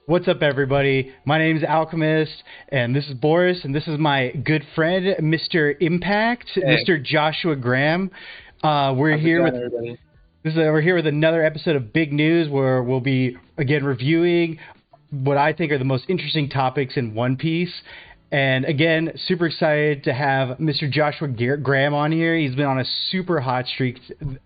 What's up, everybody? My name is Alchemist, and this is Boris, and this is my good friend, Mr. Impact, Hey, Mr. Joshua Graham. We're how's it here going, with everybody? we're here with another episode of Big News, where we'll be again reviewing what I think are the most interesting topics in One Piece. And again, super excited to have Mr. Joshua Graham on here. He's been on a super hot streak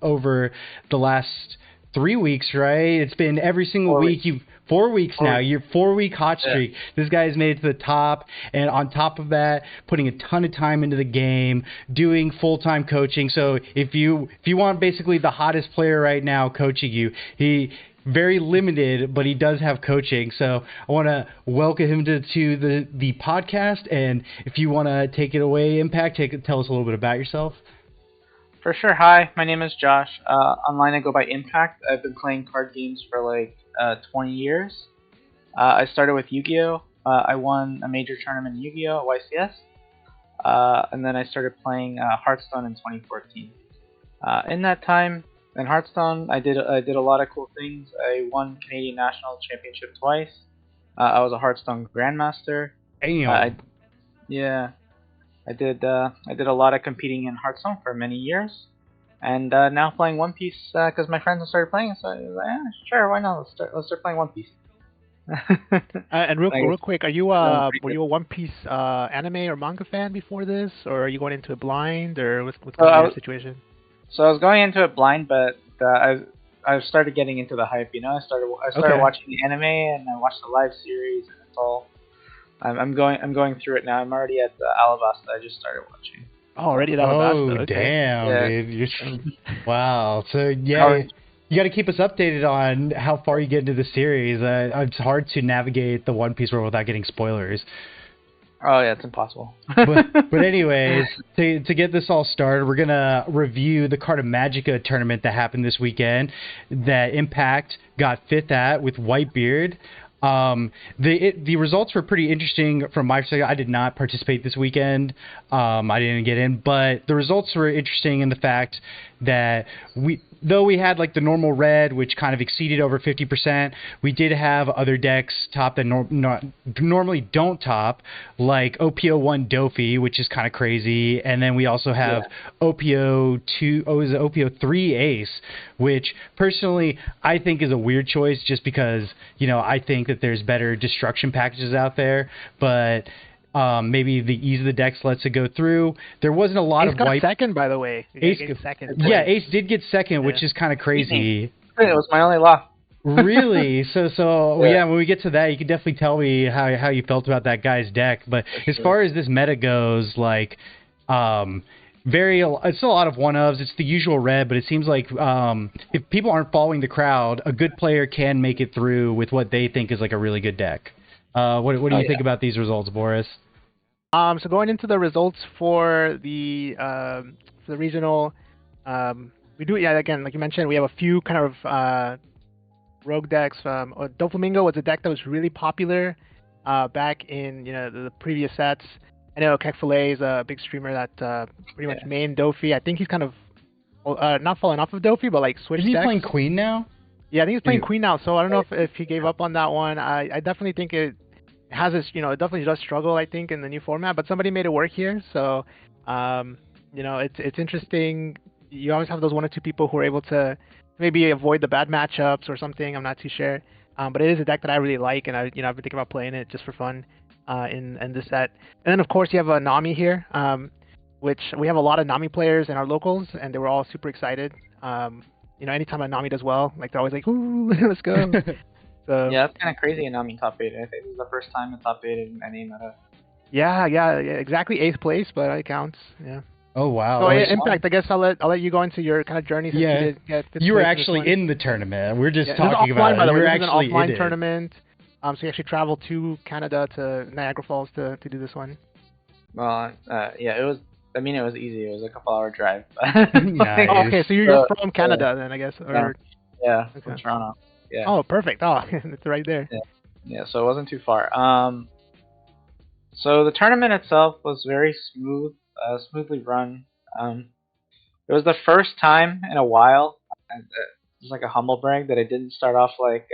over the last 3 weeks, right? It's been every single 4 weeks. week. You 4 weeks Four now. weeks. You're 4 week hot Yeah. streak. This guy's made it to the top, and on top of that, putting a ton of time into the game, doing full time coaching. So if you want basically the hottest player right now coaching you, he very limited, but he does have coaching. So I want to welcome him to the podcast. And if you want to take it away, Impact, tell us a little bit about yourself. For sure. Hi, my name is Josh. Online, I go by Impact. I've been playing card games for like 20 years. I started with Yu-Gi-Oh! I won a major tournament in Yu-Gi-Oh! At YCS. And then I started playing Hearthstone in 2014. In that time, in Hearthstone, I did a lot of cool things. I won Canadian National Championship twice. I was a Hearthstone Grandmaster. I Damn. yeah. I did a lot of competing in Hearthstone for many years, and now playing One Piece because my friends have started playing. So I was like, yeah, sure, why not? Let's start playing One Piece. And real, I real guess quick, are you feeling pretty were good. you a One Piece anime or manga fan before this, or are you going into it blind, or what's So kind of I your was situation? so I was going into it blind, but I started getting into the hype. I started Okay. watching the anime and I watched the live series, and it's all. I'm going through it now. I'm already at the Alabasta. I just started watching. Oh, already at Oh, Alabasta. Okay. damn, Yeah. dude. Wow. So How yeah, are, you got to keep us updated on how far you get into the series. It's hard to navigate the One Piece world without getting spoilers. oh yeah, it's impossible. But anyways, to get this all started, we're gonna review the Carta Magica tournament that happened this weekend. That Impact got fifth at with Whitebeard. The results were pretty interesting from my perspective. I did not participate this weekend. I didn't get in, but the results were interesting in the fact that though we had like the normal red, which kind of exceeded over 50%, we did have other decks top that normally don't top, like OP01 Dofi, which is kind of crazy, and then we also have Yeah. OP02, is it OP03 Ace, which personally I think is a weird choice just because I think that there's better destruction packages out there, but maybe the ease of the decks lets it go through. There wasn't a lot Ace of got white. second, by the way. You Ace, guys get second yeah, place. Ace did get second, Yeah. which is kind of Beat me. crazy. It was my only loss. Really? So Yeah. yeah, when we get to that, you can definitely tell me how you felt about that guy's deck. But For as sure. far as this meta goes, like, it's a lot of one ofs. It's the usual red, but it seems like if people aren't following the crowd, a good player can make it through with what they think is like a really good deck. What do Oh you think yeah. about these results, Boris? So going into the results for the regional, we do, yeah, again, like you mentioned, we have a few kind of rogue decks. Doflamingo was a deck that was really popular back in the previous sets. I know Kekfile is a big streamer that pretty much Yeah. main Dofi. I think he's kind of not falling off of Dofi, but like switched Isn't he decks. playing Queen now? Yeah, I think he's playing Yeah. Queen now, so I don't know if he gave up on that one. I definitely think it has this, it definitely does struggle, I think, in the new format, but somebody made it work here, so, it's interesting. You always have those one or two people who are able to maybe avoid the bad matchups or something, I'm not too sure. But it is a deck that I really like, and I've been thinking about playing it just for fun in this set. And then, of course, you have Nami here, which we have a lot of Nami players in our locals, and they were all super excited. Anytime a Nami does well, like they're always like, "Ooh, let's go!" So Yeah, that's kind of crazy. Nami top eight. I think this is the first time in top eight in any meta. yeah, exactly eighth place, but it counts. Yeah. Oh wow. So Oh, Impact, I guess I'll let you go into your kind of journey since you yeah. did get fifth You were place in this actually one. in the tournament. We're just Yeah, this is talking offline, about by it. the You way. were This is an actually in offline it. tournament. So you actually traveled to Canada to Niagara Falls to do this one. Well, yeah, it was. I mean, it was easy. It was a couple-hour drive. Nice. Oh, okay, so you're So, from Canada then, I guess, yeah, or yeah, from okay. Toronto. Yeah, Oh, perfect. Oh, it's right there. yeah, yeah. So it wasn't too far. So the tournament itself was very smooth, smoothly run. It was the first time in a while. just like a humble brag that I didn't start off like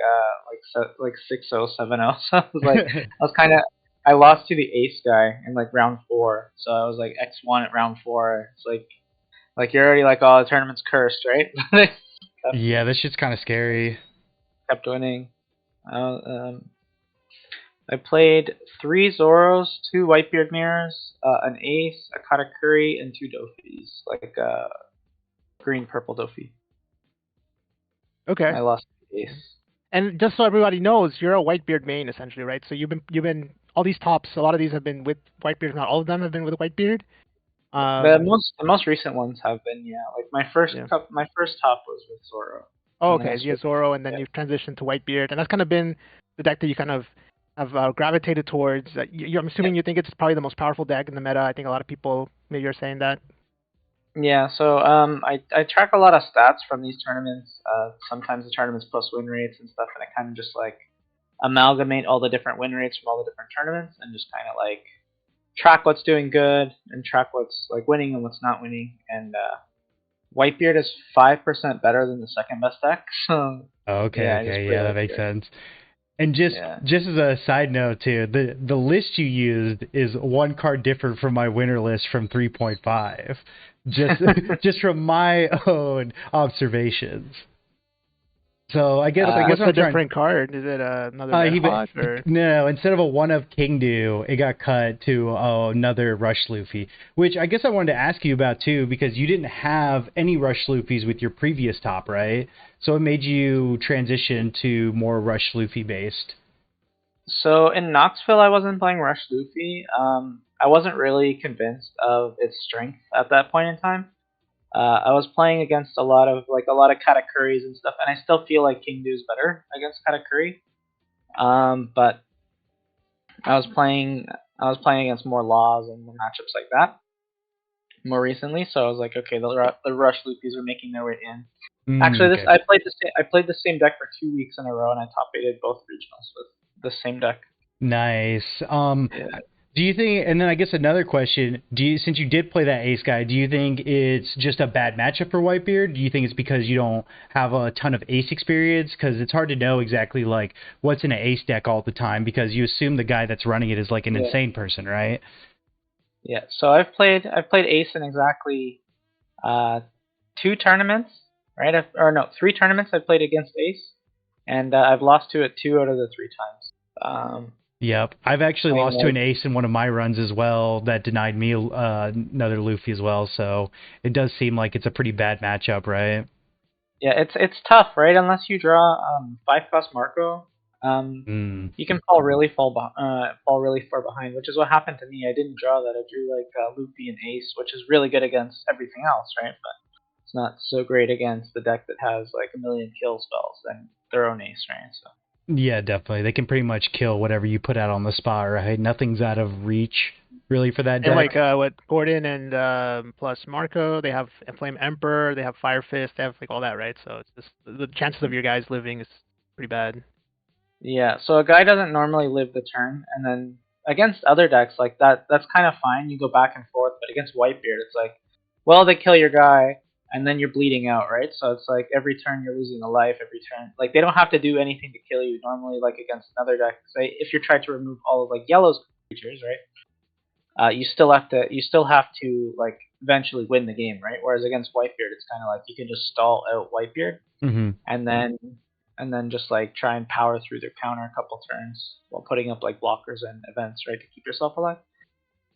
6-0, 7-0. So I lost to the ace guy in like round 4. So I was like X1 at round 4. It's like you're already like, oh, the tournament's cursed, right? Yeah, this shit's kind of scary. Kept winning. I played 3 Zoros, 2 Whitebeard mirrors, an ace, a Katakuri, and 2 Dofis, like green purple Dofi. Okay. I lost the ace. And just so everybody knows, you're a Whitebeard main essentially, right? So you've been all these tops. A lot of these have been with Whitebeard. Not all of them have been with Whitebeard. The most recent ones have been, yeah. Like my first top was with Zoro. Oh, okay. You had Zoro, and then you've transitioned to Whitebeard, and that's kind of been the deck that you kind of have gravitated towards. I'm assuming you think it's probably the most powerful deck in the meta. I think a lot of people, maybe you're saying that. Yeah, so I track a lot of stats from these tournaments. Sometimes the tournaments post win rates and stuff, and I kind of just like amalgamate all the different win rates from all the different tournaments and just kind of like track what's doing good and track what's like winning and what's not winning. And Whitebeard is 5% better than the second best deck. So okay, yeah, that makes sense. And just as a side note too, the list you used is 1 card different from my winner list from 3.5. Just from my own observations. So I guess what's a different card? Is it another or? No, instead of a 1 of Kingdu, it got cut to another Rush Luffy, which I guess I wanted to ask you about too, because you didn't have any Rush Luffys with your previous top, right? So it made you transition to more Rush Luffy based. So in Knoxville, I wasn't playing Rush Luffy. I wasn't really convinced of its strength at that point in time. I was playing against a lot of Katakuris and stuff, and I still feel like Kingdu is better against Katakuri. But I was playing against more laws and more matchups like that more recently. So I was like, okay, the Rush Luffys are making their way in. Actually, I played the same deck for 2 weeks in a row, and I top 8'd both regionals with the same deck. Nice. Do you think, and then I guess another question, since you did play that ace guy, do you think it's just a bad matchup for Whitebeard? Do you think it's because you don't have a ton of ace experience? Because it's hard to know exactly like what's in an ace deck all the time, because you assume the guy that's running it is like an insane person, right? Yeah, so I've played ace in exactly 2 tournaments, right? 3 tournaments I've played against ace, and I've lost to it 2 out of the 3 times. Yep, I've actually lost to an ace in one of my runs as well that denied me another Luffy as well, so it does seem like it's a pretty bad matchup, right? Yeah, it's tough, right? Unless you draw 5-cost Marco, you can fall really far behind, which is what happened to me. I didn't draw that. I drew like Luffy and ace, which is really good against everything else, right? But it's not so great against the deck that has like a million kill spells and their own ace, right? So. Yeah, definitely. They can pretty much kill whatever you put out on the spot, right? Nothing's out of reach, really, for that deck. And like what Gordon and plus Marco, they have Flame Emperor, they have Fire Fist, they have like all that, right? So it's just the chances of your guys living is pretty bad. Yeah, so a guy doesn't normally live the turn, and then against other decks like that's kind of fine. You go back and forth, but against Whitebeard, it's like, well, they kill your guy, and then you're bleeding out, right? So it's like every turn you're losing a life, every turn. Like they don't have to do anything to kill you normally, like against another deck. Say if you're trying to remove all of like Yellow's creatures, right? You still have to like eventually win the game, right? Whereas against Whitebeard, it's kind of like you can just stall out Whitebeard, and then just like try and power through their counter a couple turns while putting up like blockers and events, right, to keep yourself alive.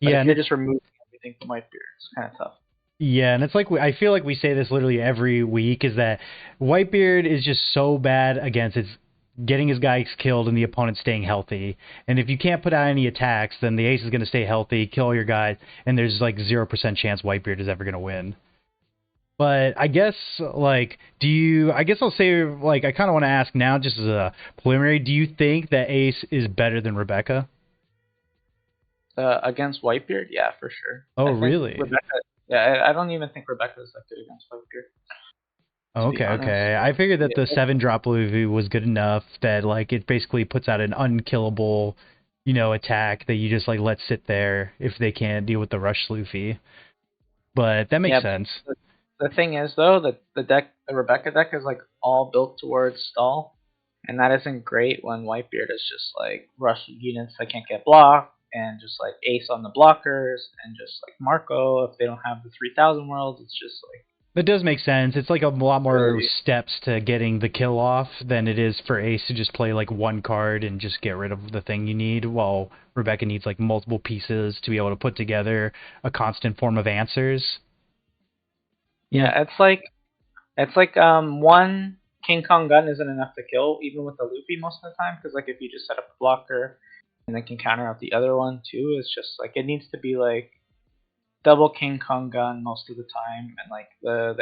But if you're just removing everything from Whitebeard, it's kind of tough. Yeah, and it's like I feel like we say this literally every week, is that Whitebeard is just so bad against getting his guys killed and the opponent staying healthy. And if you can't put out any attacks, then the ace is going to stay healthy, kill your guys, and there's like 0% chance Whitebeard is ever going to win. But I guess, like, I guess I'll say, like, I kind of want to ask now, just as a preliminary, do you think that ace is better than Rebecca? Against Whitebeard? Yeah, for sure. Oh, really? I don't even think Rebecca is that good against Whitebeard. Okay. I figured that the 7-drop Luffy was good enough that, like, it basically puts out an unkillable, attack that you just, like, let sit there if they can't deal with the Rush Luffy. But that makes sense. The thing is, though, that the the Rebecca deck is like all built towards stall, and that isn't great when Whitebeard is just like rush units that can't get blocked and just like ace on the blockers and just like Marco if they don't have the 3000 worlds. It's just like That does make sense. It's like a lot more really steps to getting the kill off than it is for Ace to just play like one card and just get rid of the thing you need, while Rebecca needs like multiple pieces to be able to put together a constant form of answers. yeah. It's like one King Kong gun isn't enough to kill even with the Luffy most of the time because like if you just set up a blocker and then can counter out the other one too, it's just like it needs to be like double King Kong gun most of the time, and like the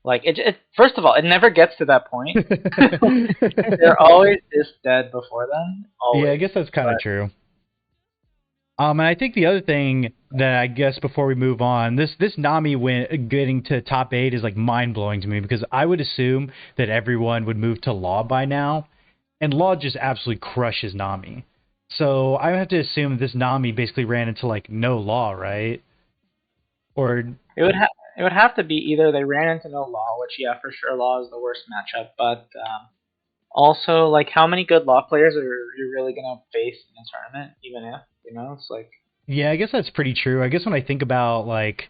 like it first of all, it never gets to that point. They're always just dead before then. Always. Yeah, I guess that's kind of true. And I think the other thing that I guess before we move on, this Nami getting to top 8 is like mind blowing to me because I would assume that everyone would move to Law by now, and Law just absolutely crushes Nami. So I have to assume this Nami basically ran into like no Law, right? Or It would have to be either they ran into no Law, which yeah for sure Law is the worst matchup, but also like how many good Law players are you really gonna face in a tournament? Even if it's like yeah, I guess that's pretty true. I guess when I think about like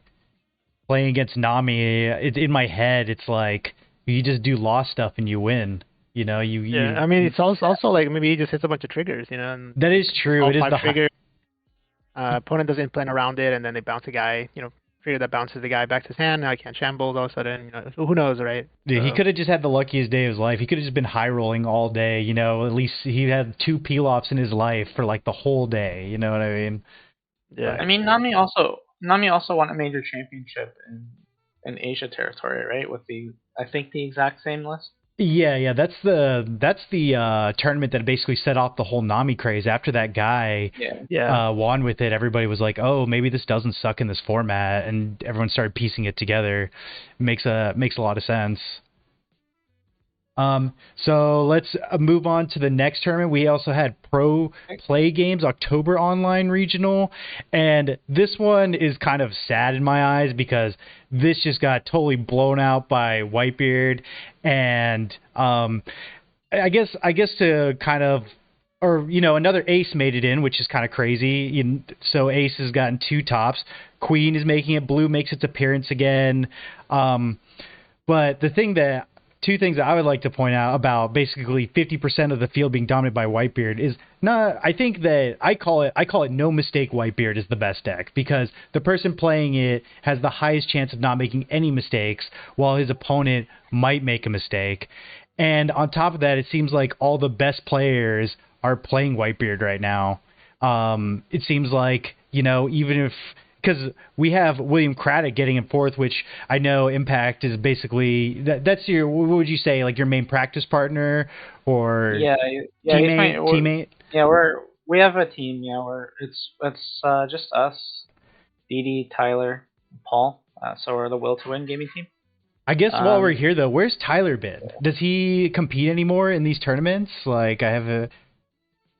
playing against Nami, in my head it's like you just do Law stuff and you win. I mean, it's also like maybe he just hits a bunch of triggers, and that is true. It is the trigger. Opponent doesn't plan around it, and then they bounce a guy, trigger that bounces the guy back to his hand. Now he can't shamble. All of a sudden, who knows, right? Dude, he could have just had the luckiest day of his life. He could have just been high rolling all day. At least he had 2 peel-offs in his life for like the whole day. You know what I mean? Yeah. I mean, Nami also won a major championship in Asia territory, right? With I think the exact same list. Yeah, that's the tournament that basically set off the whole Nami craze. After that guy won with it, everybody was like, "Oh, maybe this doesn't suck in this format," and everyone started piecing it together. Makes a lot of sense. So let's move on to the next tournament. We also had Pro Play Games October Online Regional, and this one is kind of sad in my eyes because this just got totally blown out by Whitebeard, and I guess to kind of, or another Ace made it in, which is kind of crazy. So Ace has gotten 2 tops. Queen is making it. Blue makes its appearance again. But the 2 things that I would like to point out about basically 50% of the field being dominated by Whitebeard is I think that I call it no mistake Whitebeard is the best deck because the person playing it has the highest chance of not making any mistakes while his opponent might make a mistake. And on top of that, it seems like all the best players are playing Whitebeard right now. It seems like, even if... Because we have William Craddock getting in 4th, which I know Impact is basically that's your, what would you say, like your main practice partner or teammate? Yeah, we have a team. Yeah, it's just us, Didi, Tyler, Paul. So we're the Will to Win gaming team. I guess while we're here though, where's Tyler been? Does he compete anymore in these tournaments? Like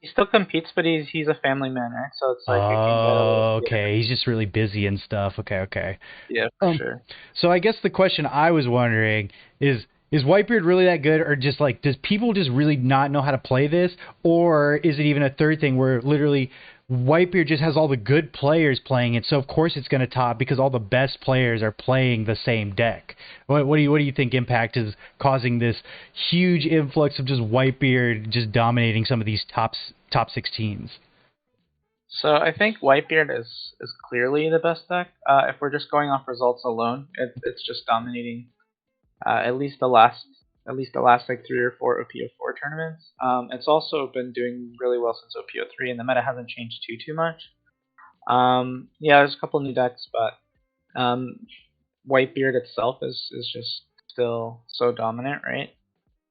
he still competes, but he's a family man, right? So it's like okay. He's just really busy and stuff. Okay. Yeah, for sure. So I guess the question I was wondering is Whitebeard really that good, or just like does people just really not know how to play this, or is it even a third thing where literally Whitebeard just has all the good players playing it, so of course it's going to top because all the best players are playing the same deck? What do you think Impact is causing this huge influx of just Whitebeard just dominating some of these top 16s? So I think Whitebeard is clearly the best deck. If we're just going off results alone, it's just dominating at least the last like 3 or 4 OP04 tournaments. It's also been doing really well since OP03, and the meta hasn't changed too much. There's a couple new decks, but Whitebeard itself is just still so dominant, right?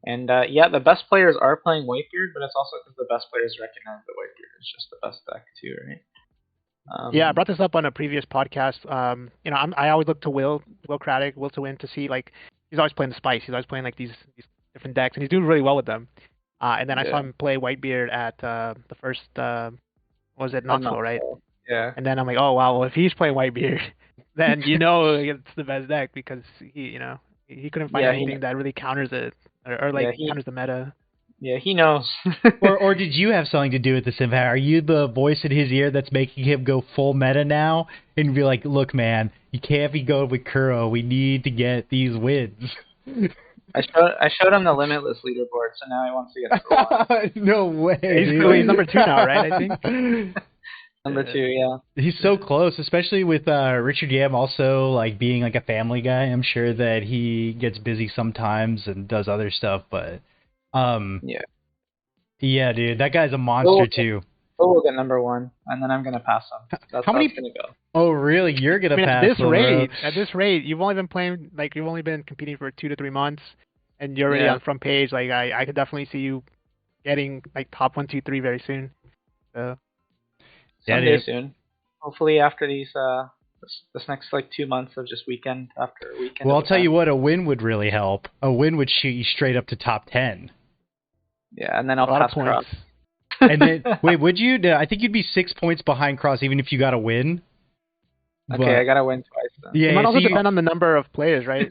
And the best players are playing Whitebeard, but it's also because the best players recognize that Whitebeard is just the best deck too, right? I brought this up on a previous podcast. I always look to Will Craddock, Will to Win to see like. He's always playing the Spice. He's always playing like these different decks, and he's doing really well with them. And then I saw him play Whitebeard at the first, was it Knoxville, right? Yeah. And then I'm like, oh wow, well if he's playing Whitebeard, then it's the best deck because he He couldn't find Yeah, anything that really counters it, or like he counters the meta. he knows. Or did you have something to do with this impact? Are you the voice in his ear that's making him go full meta now and be like, look, man, you can't be going with Kuro. We need to get these wins. I showed him the Limitless leaderboard, so now he wants to get number 1. No way. He's number 2 now, right? I think. Number 2, yeah. He's so close, especially with Richard Yam also like being like a family guy. I'm sure that he gets busy sometimes and does other stuff, but yeah, dude, that guy's a monster too. We'll get number 1, and then I'm gonna pass him. That's how it's gonna go. Oh, really? You're gonna pass at this rate, you've only been playing you've only been competing for 2 to 3 months, and you're already on front page. Like I could definitely see you getting like top 1, 2, 3 very soon. So. Someday soon. Hopefully after these this next 2 months of just weekend after weekend. Well, I'll tell you what, a win would really help. A win would shoot you straight up to top 10. Yeah, and then I'll pass Cross. And then wait, would you? I think you'd be 6 points behind Cross even if you got a win. Okay, I gotta win twice then. Yeah, it might also depend on the number of players, right?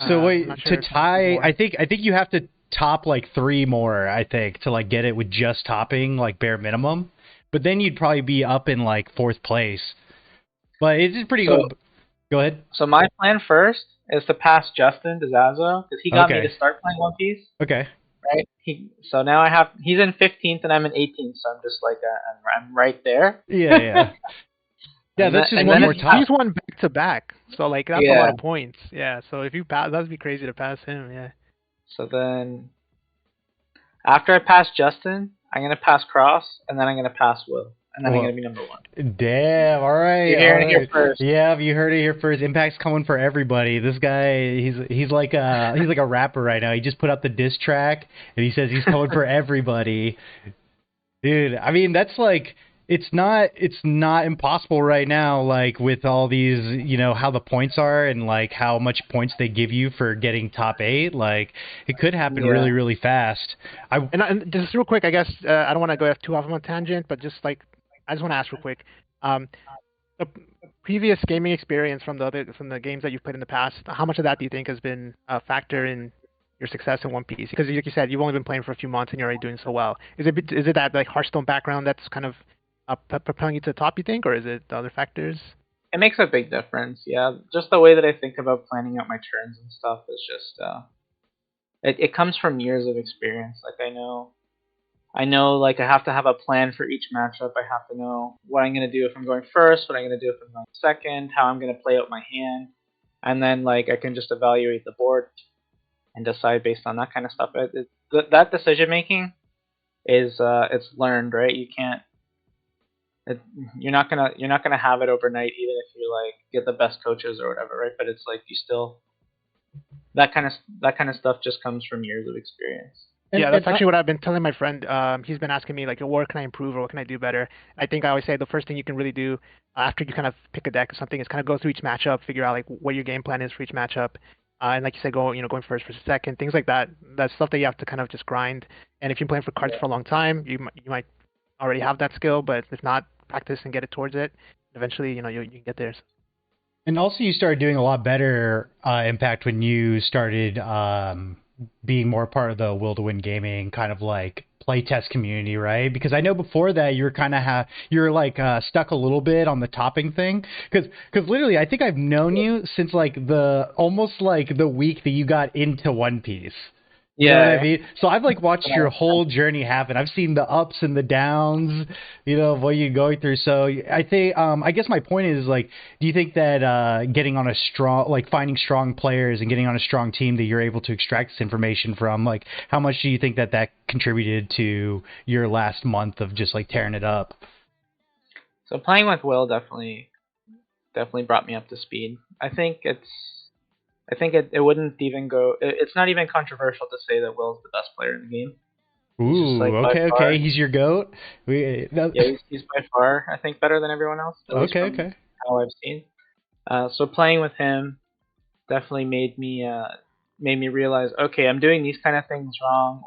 So wait, to tie, I think you have to top 3 more. I think to get it with just topping bare minimum. But then you'd probably be up in 4th place. But it's pretty good. Go ahead. So my plan first is to pass Justin DeZazzo because he got me to start playing One Piece. Okay. Right. So now he's in 15th and I'm in 18th, so I'm just I'm right there. Yeah. Yeah, that's just one more time. He's won back to back, so that's a lot of points. Yeah. So if you pass, that'd be crazy to pass him. Yeah. So then, after I pass Justin, I'm going to pass Cross, and then I'm going to pass Will, and then I'm going to be number 1. Damn, all right. You heard it here first. Yeah, you heard it here first. Impact's coming for everybody. This guy, he's like a rapper right now. He just put out the diss track, and he says he's coming for everybody. Dude, I mean, that's it's not impossible right now, with all these, how the points are and how much points they give you for getting top 8. It could happen really, really fast. And just real quick, I guess I don't want to go too off on a tangent, but just I just want to ask real quick, the previous gaming experience from the games that you've played in the past, how much of that do you think has been a factor in your success in One Piece? Because like you said, you've only been playing for a few months and you're already doing so well. Is it that Hearthstone background that's kind of propelling you to the top, you think, or is it the other factors? It makes a big difference, yeah. Just the way that I think about planning out my turns and stuff is just it comes from years of experience. I know I have to have a plan for each matchup. I have to know what I'm gonna do if I'm going first, what I'm gonna do if I'm going second, how I'm gonna play out my hand, and then I can just evaluate the board and decide based on that kind of stuff. That decision making is it's learned, right? You can't. You're not gonna have it overnight, even if you get the best coaches or whatever, right? But it's you still that kind of stuff just comes from years of experience. Yeah, that's actually what I've been telling my friend. He's been asking me what can I improve or what can I do better. I think I always say the first thing you can really do after you kind of pick a deck or something is kind of go through each matchup, figure out what your game plan is for each matchup, and like you said, going first versus second, things like that. That's stuff that you have to kind of just grind. And if you're playing for cards for a long time, you might already have that skill, but if not, practice and get it towards it. Eventually, you can get there. And also, you started doing a lot better Impact when you started being more part of the Will to Win Gaming kind of playtest community, right? Because I know before that you were kind of stuck a little bit on the topping thing. Because literally, I think I've known you since almost the week that you got into One Piece. You know what I mean? So I've watched your whole journey happen. I've seen the ups and the downs, of what you're going through. So I think, I guess my point is do you think that getting on a strong, finding strong players and getting on a strong team that you're able to extract this information from, how much do you think that contributed to your last month of just tearing it up? So playing with Will definitely brought me up to speed. I think it wouldn't even go. It's not even controversial to say that Will's the best player in the game. Ooh, okay. He's your GOAT? Yeah, he's by far, I think, better than everyone else. Okay. How I've seen. So playing with him definitely made me realize, okay, I'm doing these kind of things wrong,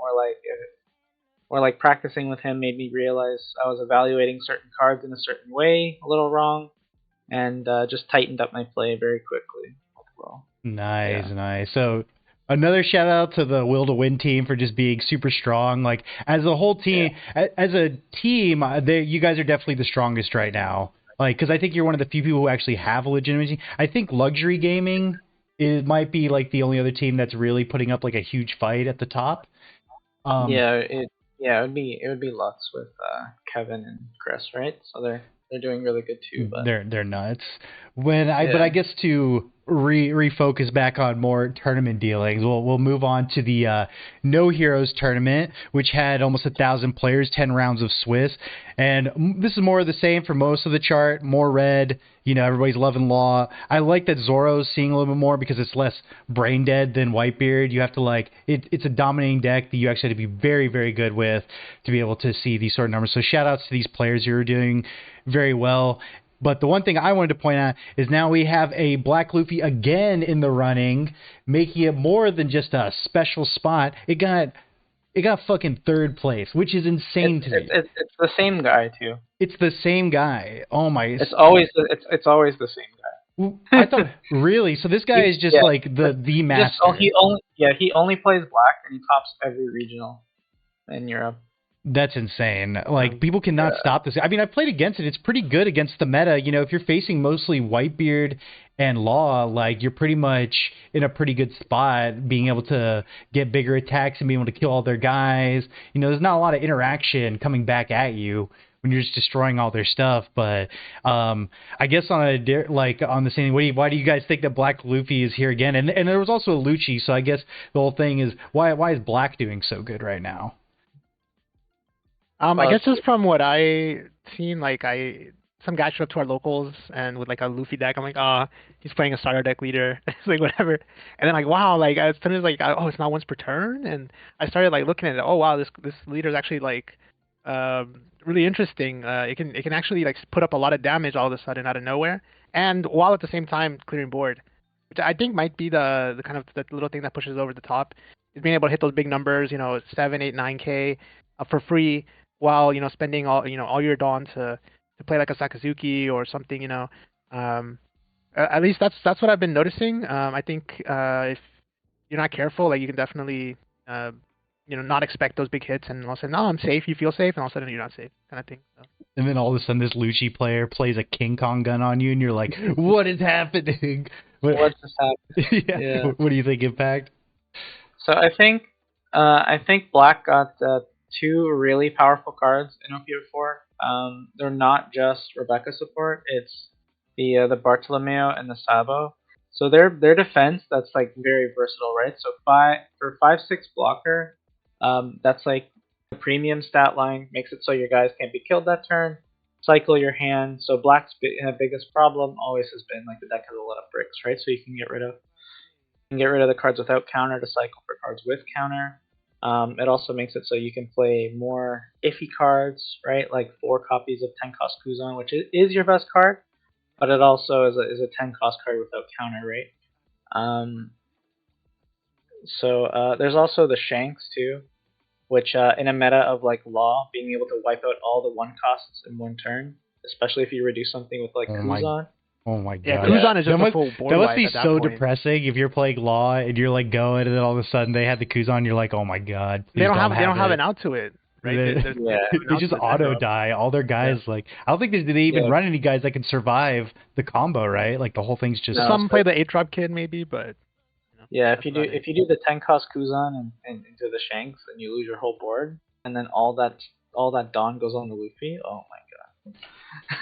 or practicing with him made me realize I was evaluating certain cards in a certain way a little wrong, and just tightened up my play very quickly as well. Nice, Yeah. nice. So another shout out to the Will to Win team for just being super strong. Like as a whole Yeah. team, as a team, you guys are definitely the strongest right now. Like, because I think you're one of the few people who actually have a legitimate team. I think Luxury Gaming it might be like the only other team that's really putting up like a huge fight at the top. Um, Yeah, it would be Lux with Kevin and Chris, right? So they're doing really good too. But they're nuts. But I yeah, guess to refocus back on more tournament dealings, we'll move on to the No Heroes tournament, which had almost 1,000 players, 10 rounds of Swiss, and this is more of the same for most of the chart. More red, everybody's loving Law. I like that Zoro's seeing a little bit more because it's less brain dead than Whitebeard. You have to it's a dominating deck that you actually have to be very, very good with to be able to see these sort of numbers. So shout outs to these players who are doing very well. But the one thing I wanted to point out is now we have a Black Luffy again in the running, making it more than just a special spot. It got fucking third place, which is insane it's to it's me. it's, it's the same guy too. It's the same guy. Oh my! It's always the same I guy. thought really. So this guy is just Yeah, like but the just master. he only plays black and he tops every regional in Europe. That's insane. Like people cannot Yeah. stop this. I mean, I've played against it. It's pretty good against the meta. If you're facing mostly Whitebeard and Law, like you're pretty much in a pretty good spot, being able to get bigger attacks and being able to kill all their guys. There's not a lot of interaction coming back at you when you're just destroying all their stuff. But I guess on the same, why do you guys think that Black Luffy is here again? And there was also a Lucci, so I guess the whole thing is why is Black doing so good right now? I guess just from what I seen, like some guy showed up to our locals and with like a Luffy deck. I'm like, he's playing a starter deck leader. It's like whatever. And then like, wow, like as soon as like, oh, it's not once per turn. And I started like looking at it. Oh wow, this leader is actually like, really interesting. It can actually like put up a lot of damage all of a sudden out of nowhere, and while at the same time clearing board, which I think might be the kind of the little thing that pushes over the top, is being able to hit those big numbers. 7, 8, 9K for free while spending all your dawn to play like a Sakazuki or something. At least that's what I've been noticing. I think if you're not careful, like you can definitely not expect those big hits, and all of a sudden, no, I'm safe. You feel safe, and all of a sudden you're not safe, kind of thing. So. And then all of a sudden, this Lucci player plays a King Kong gun on you, and you're like, "What is happening?" What just happened? Yeah. Yeah. What do you think, Impact? So I think Black got two really powerful cards in OP04. They're not just Rebecca support; it's the Bartolomeo and the Sabo. So their defense that's like very versatile, right? So 5/6 blocker, that's like a premium stat line, makes it so your guys can't be killed that turn. Cycle your hand. So Black's biggest problem always has been like the deck has a lot of bricks, right? So you can get rid of the cards without counter to cycle for cards with counter. It also makes it so you can play more iffy cards, right? Like 4 copies of 10 cost Kuzan, which is your best card, but it also is a 10 cost card without counter, right? So there's also the Shanks too, which in a meta of like Law, being able to wipe out all the 1 costs in 1 turn, especially if you reduce something with like Oh my, Kuzan. oh my God. Yeah, Kuzan is just That a full board that must wipe be at that so point. depressing if you're playing Law and you're like going, and then all of a sudden they have the Kuzan. You're like, "Oh my God!" They don't have it. an out to it, right? They just auto die. All their guys like I don't think they even Yeah. run any guys that can survive the combo, right? Like the whole thing's just No. Some play the 8-drop kid maybe, but Yeah, that's about it. if you do the 10 cost Kuzan and into the Shanks, then you lose your whole board, and then all that Dawn goes on the Luffy. Oh my god.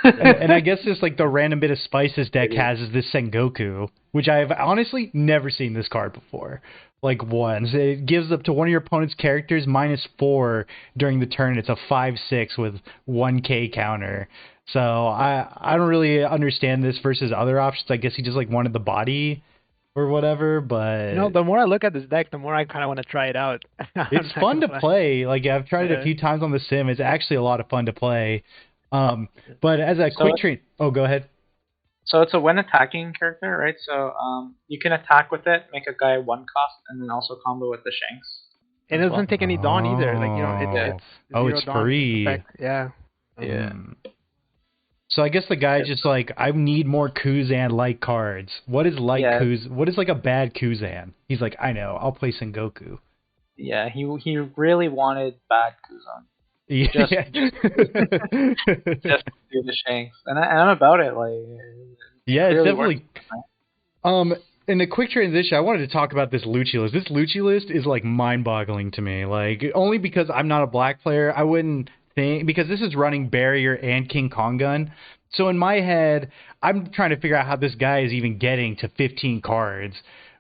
and I guess just like the random bit of spice this deck has is this Sengoku, which I've honestly never seen this card before. Like once. It gives up to one of your opponent's characters -4 during the turn. It's a 5/6 with 1k counter. So I don't really understand this versus other options. I guess he just like wanted the body or whatever, but The more I look at this deck, the more I kind of want to try it out. it's fun to play. Like I've tried it a few times on the sim. It's actually a lot of fun to play. But as a quick train, go ahead. So it's a when attacking character, right? So you can attack with it, make a guy 1 cost, and then also combo with the Shanks. And it doesn't take any dawn either. Like it's it's zero dawn free. effect. Yeah. Yeah. So I guess the guy's just like, I need more Kuzan-like cards. What is like Yeah. What is like a bad Kuzan? He's like, I know, I'll play Sengoku. Yeah, he really wanted bad Kuzan. Yeah. Just to do the Shanks. And I'm about it, like Yeah, it's really definitely. In a quick transition, I wanted to talk about this Lucci list. This Lucci list is like mind-boggling to me. Like, only because I'm not a black player, I wouldn't think, because this is running Barrier and King Kong Gun. So in my head, I'm trying to figure out how this guy is even getting to 15 cards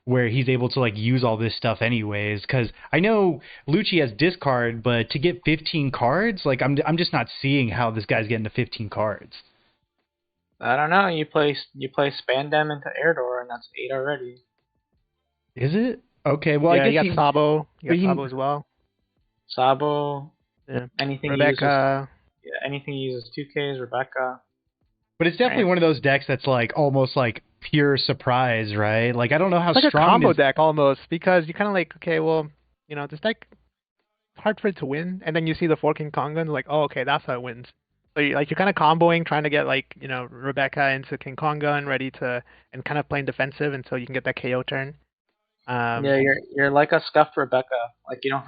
where he's able to like use all this stuff anyways. Because I know Lucci has discard, but to get 15 cards, like I'm just not seeing how this guy's getting to 15 cards. I don't know. You play Spandam into Erdor, and that's 8 already. Is it? Okay, well, yeah, I guess you got Sabo. You got Sabo as well. Sabo. Yeah. Anything Rebecca. anything uses 2Ks. Rebecca. But it's definitely one of those decks that's like almost like pure surprise, right? Like I don't know how it's like strong a combo this... deck almost, because you kind of like, okay, well, this deck, it's hard for it to win, and then you see the 4 King Kong Guns, like, oh, okay, that's how it wins. So you're kind of comboing, trying to get like Rebecca into King Kong Gun ready to, and kind of playing defensive until you can get that KO turn. Yeah, you're like a scuffed Rebecca. Like you don't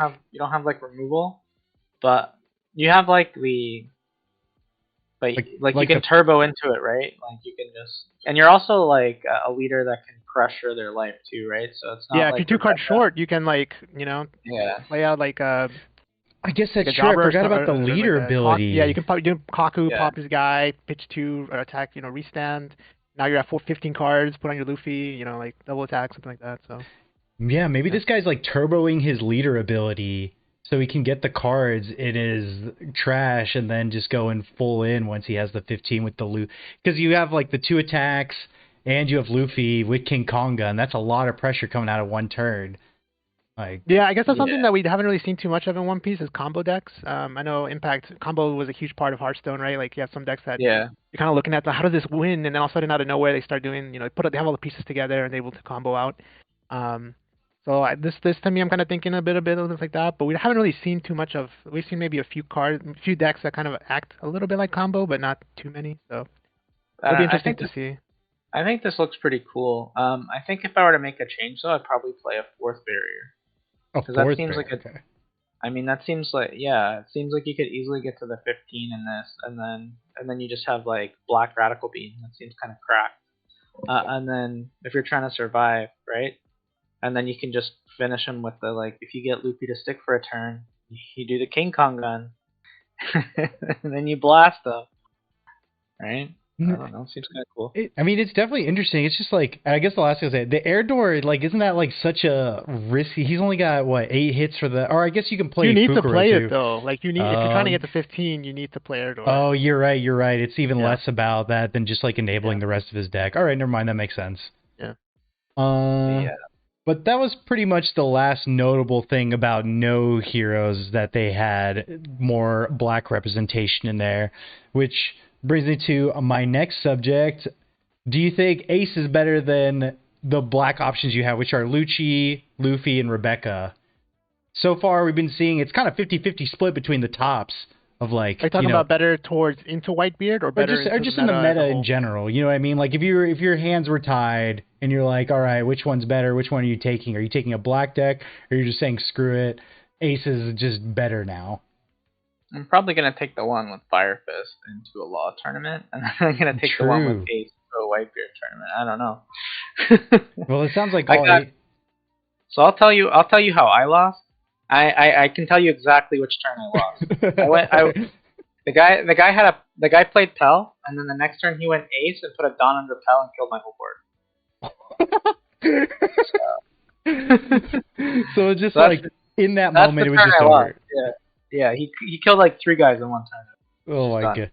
have like removal, but you have like the like you can turbo into it, right? Like you can just, and you're also like a leader that can pressure their life too, right? So it's not yeah, like if you're 2 cards short, you can like play out like I guess that's like true. I forgot about the leader like ability. Yeah, you can probably do Kaku, pop his guy, pitch 2, attack, restand. Now you're at 15 cards, put on your Luffy, like double attack, something like that. So yeah, maybe this guy's like turboing his leader ability so he can get the cards in his trash and then just go in full in once he has the 15 with the loot. Because you have like the 2 attacks and you have Luffy with King Konga, and that's a lot of pressure coming out of one turn. Like, yeah, I guess that's something that we haven't really seen too much of in One Piece is combo decks. I know Impact combo was a huge part of Hearthstone, right? Like you have some decks that you're kind of looking at how does this win, and then all of a sudden out of nowhere they start doing, they have all the pieces together and they're able to combo out. So this to me, I'm kind of thinking a bit of things like that, but we haven't really seen too much of. We've seen maybe a few decks that kind of act a little bit like combo, but not too many. So it'll be interesting to see. I think this looks pretty cool. I think if I were to make a change though, I'd probably play a 4th barrier. Because that seems like I mean, that seems like it seems like you could easily get to the 15 in this, and then you just have like Black Radical Beam. That seems kind of cracked. And then if you're trying to survive, right? And then you can just finish him with the if you get Luffy to stick for a turn, you do the King Kong Gun, and then you blast them, right? I don't know. Seems kind of cool. I mean, it's definitely interesting. It's just like, I guess the last thing I say, the air door, isn't that like such a risky? He's only got 8 hits for the, or I guess you can play. You need Fukuro to play too. it though. Like you need, if you're trying to get to 15, you need to play air door. Oh, you're right. It's even less about that than just like enabling the rest of his deck. All right, never mind. That makes sense. Yeah. But that was pretty much the last notable thing about No Heroes, that they had more black representation in there, which brings me to my next subject. Do you think Ace is better than the black options you have, which are Lucci, Luffy, and Rebecca? So far, we've been seeing it's kind of 50-50 split between the tops of like. Are you talking about better towards into Whitebeard or better or just in the meta in general? You know what I mean? Like if your hands were tied and you're like, all right, which one's better? Which one are you taking? Are you taking a black deck, or you're just saying screw it, Ace is just better now? I'm probably going to take the one with Fire Fist into a Law tournament, and then I'm going to take the one with Ace to a Whitebeard tournament. I don't know. Well, it sounds like So I'll tell you how I lost. I can tell you exactly which turn I lost. The guy played Pell, and then the next turn he went Ace and put a Dawn under Pell and killed my whole board. So just like in that moment, it was just over. Yeah, he killed like 3 guys in one turn. Oh my god.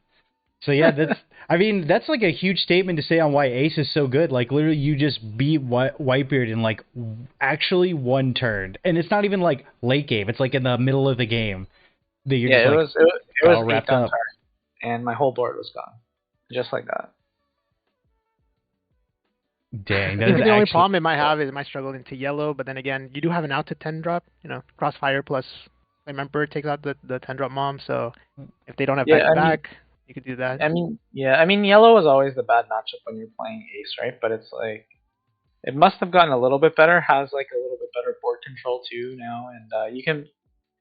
So yeah, that's like a huge statement to say on why Ace is so good. Like literally, you just beat Whitebeard in like actually one turn, and it's not even like late game. It's like in the middle of the game. It was wrapped up, and my whole board was gone, just like that. Dang, that is the only problem it might have is it might struggle into yellow, but then again, you do have an out to 10 drop. Crossfire plus Emperor takes out the 10 drop mom. So if they don't have back, you could do that. I mean, yellow is always the bad matchup when you're playing ace, right? But it's like it must have gotten a little bit better. Has like a little bit better board control too now, and you can.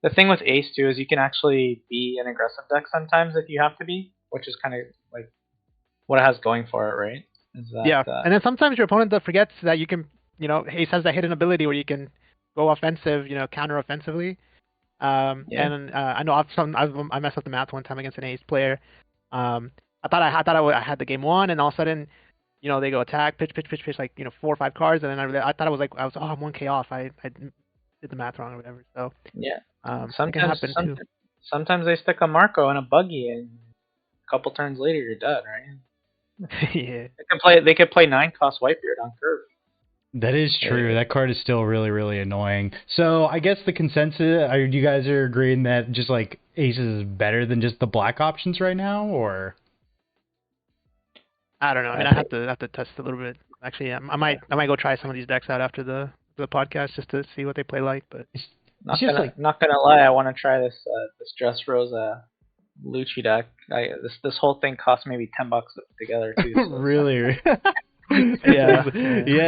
The thing with ace too is you can actually be an aggressive deck sometimes if you have to be, which is kind of like what it has going for it, right? Is that Yeah, and then sometimes your opponent forgets that you can, Ace has that hidden ability where you can go offensive, counter offensively. Yeah. And I know I messed up the math one time against an Ace player. I had the game won, and all of a sudden, they go attack, pitch, like 4 or 5 cards, and then I thought I'm 1K off. I did the math wrong or whatever. So Yeah. it can happen too. Sometimes they stick a Marco in a buggy, and a couple turns later you're dead, right? Yeah. They could play 9-cost Whitebeard on curve. That is true. That card is still really, really annoying. So I guess the consensus, you guys are agreeing that just like aces is better than just the black options right now, or? I don't know. I mean, I have to test a little bit. Actually, I might go try some of these decks out after the podcast just to see what they play like. But not gonna lie, I want to try this Dress Rosa Lucci deck. This whole thing cost maybe $10 to put together too. So really? Yeah,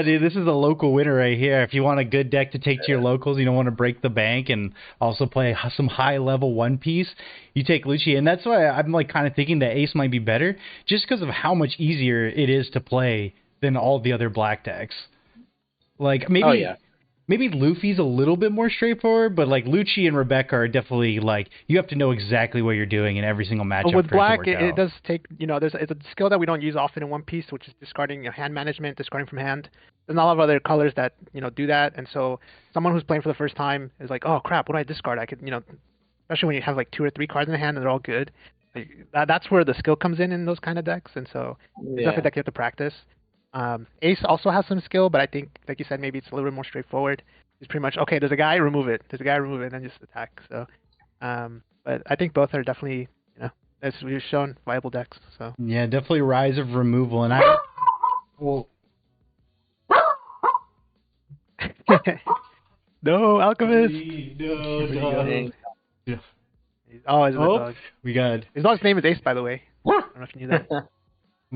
dude, this is a local winner right here. If you want a good deck to take to your locals, you don't want to break the bank, and also play some high level One Piece, you take Lucci, and that's why I'm like kind of thinking that Ace might be better, just because of how much easier it is to play than all the other black decks. Like maybe. Maybe Luffy's a little bit more straightforward, but like Lucci and Rebecca are definitely like you have to know exactly what you're doing in every single matchup. But with black, it does take there's it's a skill that we don't use often in One Piece, which is discarding hand management, discarding from hand. There's not a lot of other colors that do that, and so someone who's playing for the first time is like, oh crap, what do I discard? I could especially when you have like 2 or 3 cards in the hand and they're all good. That's where the skill comes in those kind of decks, and so it's definitely that you have to practice. Ace also has some skill, but I think, like you said, maybe it's a little bit more straightforward. It's pretty much, okay, there's a guy, remove it. There's a guy, remove it, and then just attack. So, but I think both are definitely, as we've shown, viable decks. So yeah, definitely Rise of Removal, and no, Alchemist. No. Oh, is it the dog? We got his dog's name is Ace, by the way. I don't know if you knew that.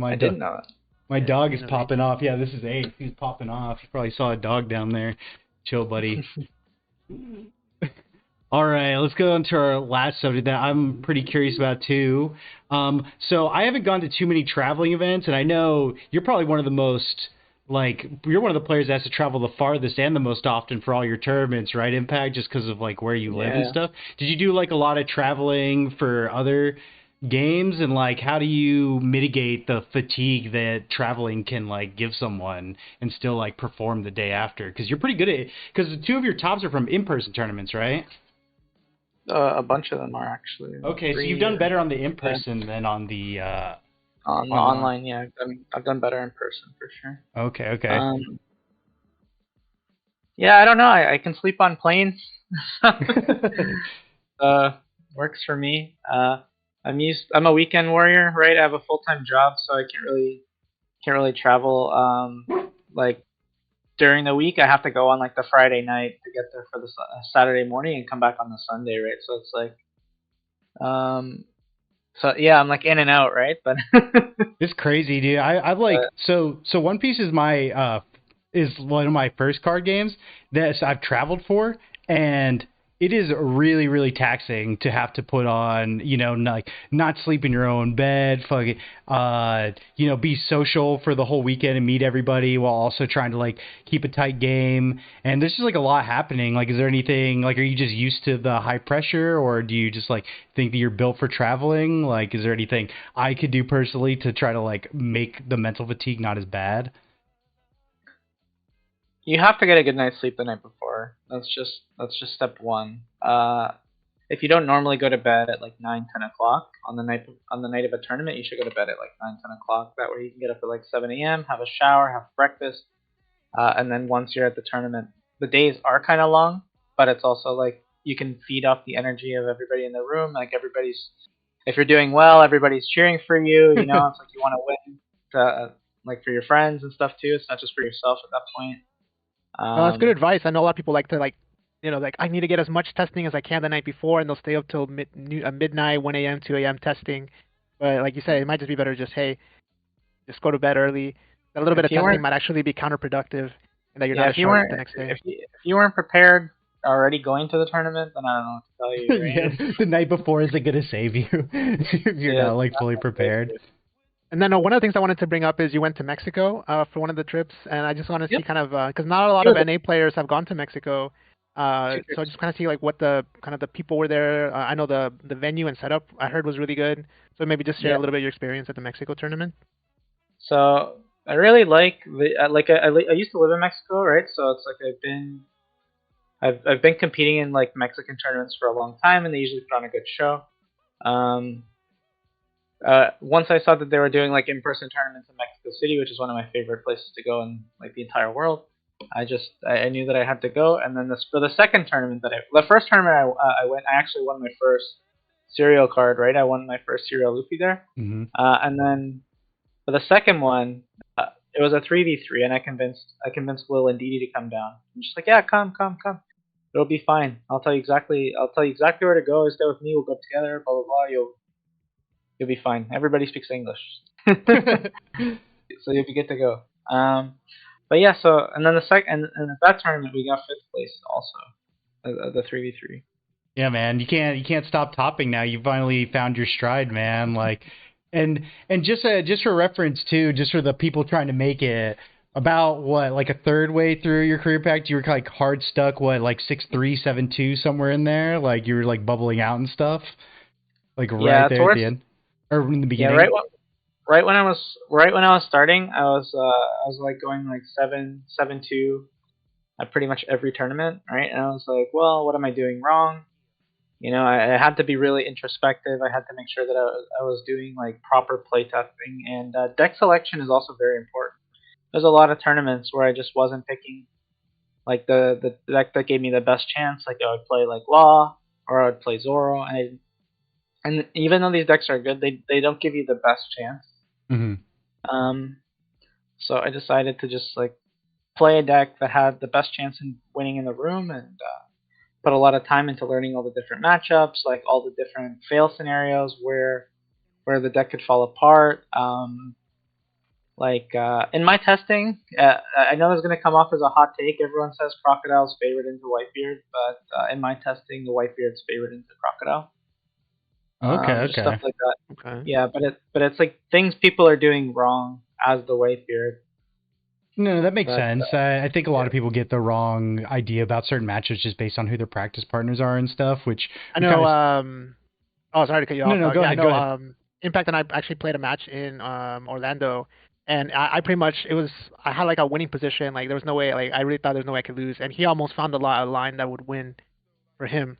I didn't know that. My dog is popping off. Yeah, this is Ace. He's popping off. You probably saw a dog down there. Chill, buddy. All right, let's go on to our last subject that I'm pretty curious about too. So I haven't gone to too many traveling events, and I know you're probably one of the most, you're one of the players that has to travel the farthest and the most often for all your tournaments, right, Impact, just because of where you live and stuff. Did you do a lot of traveling for other games, and how do you mitigate the fatigue that traveling can give someone and still perform the day after? Because you're pretty good at it. Because 2 of your tops are from in-person tournaments, right? A bunch of them are actually. Okay, so you've done better on the in-person than on the on the online. Yeah, I've done better in person for sure. Okay. Yeah, I don't know. I can sleep on planes. Works for me. I'm a weekend warrior, right? I have a full-time job, so I can't really travel. During the week, I have to go on the Friday night to get there for the Saturday morning and come back on the Sunday, right? So it's so yeah, I'm in and out, right? But it's crazy, dude. I've so One Piece is is one of my first card games that I've traveled for, and it is really, really taxing to have to put on, not sleep in your own bed, be social for the whole weekend and meet everybody while also trying to keep a tight game. And there's just a lot happening. Is there anything, are you just used to the high pressure, or do you just think that you're built for traveling? Is there anything I could do personally to try to make the mental fatigue not as bad? You have to get a good night's sleep the night before. That's just step one. If you don't normally go to bed at 9, 10 o'clock on the night of a tournament, you should go to bed at 9, 10 o'clock. That way you can get up at 7 a.m., have a shower, have breakfast, and then once you're at the tournament, the days are kind of long, but it's also you can feed off the energy of everybody in the room. If you're doing well, everybody's cheering for you. It's you want to win, for your friends and stuff too. It's not just for yourself at that point. That's good advice. I know a lot of people like to I need to get as much testing as I can the night before, and they'll stay up till midnight, 1 a.m., 2 a.m. testing But like you said, it might just be better just just go to bed early. A little bit If of you testing weren't, might actually be counterproductive, and that you're yeah, not as if you sharp weren't, the next day. if you weren't prepared already going to the tournament, then I don't know what to tell you, Yeah, right? the night before isn't gonna save you if you're Yeah, not like fully prepared. And then one of the things I wanted to bring up is you went to Mexico for one of the trips, and I just want to yep. see kind of because not a lot He of was NA players have gone to Mexico, two so I trips. just kind of see like what the kind of the people were there. I know the venue and setup I heard was really good, so maybe just share Yeah. a little bit of your experience at the Mexico tournament. So I really like I used to live in Mexico, right? So it's like I've been competing in like Mexican tournaments for a long time, and they usually put on a good show. Um, Once I saw that they were doing like in-person tournaments in Mexico City, which is one of my favorite places to go in like the entire world, I knew that I had to go. And then for the second tournament the first tournament I went, I actually won my first serial card, right? I won my first serial Luffy there. Hmm. And then for the second one, it was a 3v3, and I convinced Will and Didi to come down. I'm just like, yeah, come, come, come. It'll be fine. I'll tell you exactly where to go. Stay with me. We'll go together. Blah blah blah. You'll be fine. Everybody speaks English, so you'll be good to go. But yeah. So and then the second and at that tournament we got fifth place also, the 3v3. Yeah, man, you can't stop topping now. You finally found your stride, man. Like, and just for reference too, just for the people trying to make it, about what, like a third way through your career pact, you were like hard stuck, what, like 6'3", 7'2", somewhere in there, like you were like bubbling out and stuff, like right Yeah, there at towards the end or in the yeah beginning. right when I was starting, I was like going like 7-2 at pretty much every tournament, right? And I was like, well, what am I doing wrong? I had to be really introspective. I had to make sure that I was doing like proper play testing, and deck selection is also very important. There's a lot of tournaments where I just wasn't picking like the deck that gave me the best chance. Like I would play like Law or I would play Zoro, and even though these decks are good, they don't give you the best chance. Hmm. Um, so I decided to just like play a deck that had the best chance in winning in the room, and put a lot of time into learning all the different matchups, like all the different fail scenarios where the deck could fall apart. In my testing, I know it's going to come off as a hot take. Everyone says Crocodile's favored into Whitebeard, but in my testing, the Whitebeard's favored into Crocodile. Okay, Just stuff okay. like that. Okay. Yeah, but it's like things people are doing wrong as the Whitebeard. No, that makes But sense. I think a lot yeah, of people get the wrong idea about certain matches just based on who their practice partners are and stuff, which I we know. kind of. Oh, sorry to cut you No, off, no, dog. go Yeah, I ahead, go know. ahead. Impact and I actually played a match in Orlando, and I pretty much I had like a winning position. Like there was no way. Like I really thought there was no way I could lose, and he almost found a line that would win for him.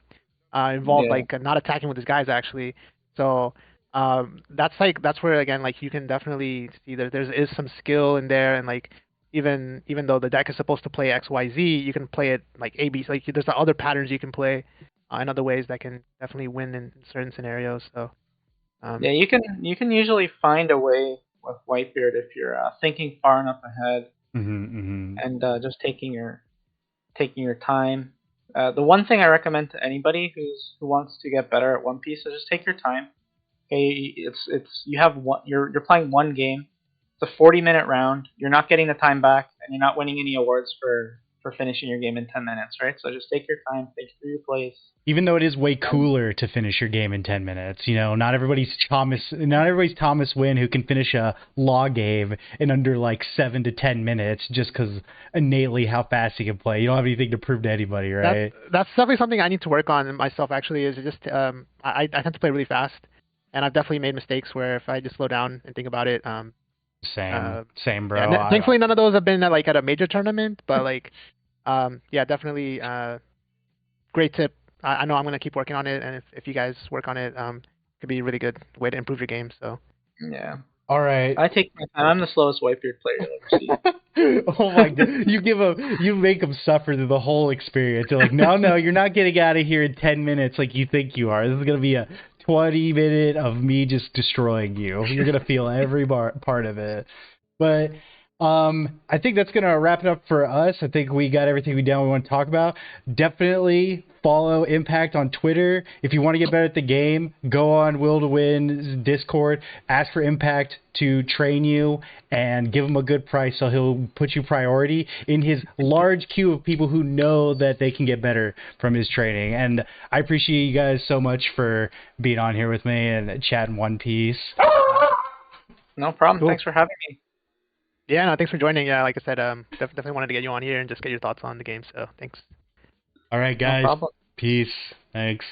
Involved yeah, like not attacking with his guys actually. So that's where again like you can definitely see that there is some skill in there, and like even though the deck is supposed to play XYZ, you can play it like AB. Like there's other patterns you can play in other ways that can definitely win in certain scenarios. So yeah. um, You can usually find a way with Whitebeard if you're thinking far enough ahead Hmm. Hmm. and just taking your time. The one thing I recommend to anybody who wants to get better at One Piece is just take your time. Okay, it's you have one you're playing one game. It's a 40-minute round. You're not getting the time back, and you're not winning any awards for finishing your game in 10 minutes, right? So just take your time, think through your plays. Even though it is way And cooler to finish your game in 10 minutes, not everybody's Thomas Wynn who can finish a law game in under like 7 to 10 minutes just because innately how fast he can play. You don't have anything to prove to anybody, right? that's definitely something I need to work on myself. Actually, is just I tend to play really fast, and I've definitely made mistakes where if I just slow down and think about it, Same, Uh, same, yeah, bro. thankfully none of those have been at a major tournament, but like, yeah, definitely, great tip. I know I'm gonna keep working on it, and if you guys work on it, it could be a really good way to improve your game. So, yeah, All right. I take my time. I'm the slowest Whitebeard player you'll ever see. Oh my god! You make them suffer through the whole experience. They're like, no, you're not getting out of here in 10 minutes like you think you are. This is gonna be a 20-minute of me just destroying you. You're gonna feel every part of it. But I think that's gonna wrap it up for us. I think we got everything we want to talk about. Definitely follow Impact on Twitter. If you want to get better at the game, go on Will to Win's Discord, ask for Impact to train you, and give him a good price so he'll put you priority in his large queue of people who know that they can get better from his training. And I appreciate you guys so much for being on here with me and chatting One Piece. No problem. Cool. Thanks for having me. Yeah, no, thanks for joining. Yeah, like I said, definitely wanted to get you on here and just get your thoughts on the game. So thanks. All right, guys. No problem. Peace. Thanks.